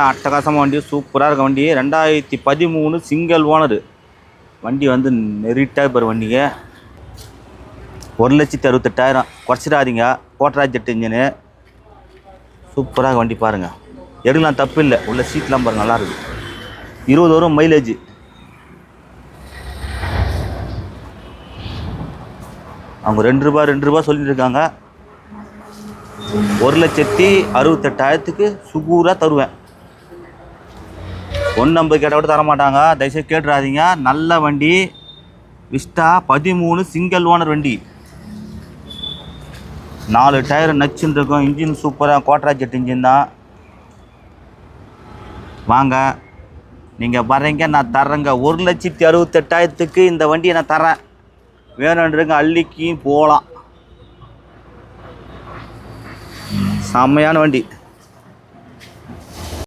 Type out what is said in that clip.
அட்டகாசமாக வண்டி, சூப்பராக இருக்க வண்டி. 2013 சிங்கிள் ஓனரு வண்டி. வந்து நெறிட்டாக இப்போ வண்டிங்க 1,68,000 குறைச்சிடாதீங்க. கோட்டராஜ் ஜெட் இன்ஜினு சூப்பராக வண்டி பாருங்கள். எடுக்கலாம் தப்பு இல்லை. உள்ள சீட்லாம் பாருங்கள் நல்லாயிருக்கு. 20 வரும் மைலேஜ். அவங்க 2 ரூபா சொல்லிட்டு இருக்காங்க. 1,68,000க்கு சுகூராக தருவேன். 150 கேட்டால் கூட தரமாட்டாங்க. தயவுசெய்து கேட்டுறாதீங்க. நல்ல வண்டி. விஸ்டா 13 சிங்கிள் ஓனர் வண்டி. 4 டயர் நச்சுன்னு இருக்கும். இன்ஜின் சூப்பராக கோட்டராஜ் ஜெட் இன்ஜின் தான். வாங்க, நீங்கள் வர்றீங்க, நான் தர்றேங்க. 1,68,000க்கு இந்த வண்டியை நான் தரேன். வேணுன்றங்க அள்ளிக்கும் போகலாம். செம்மையான வண்டி.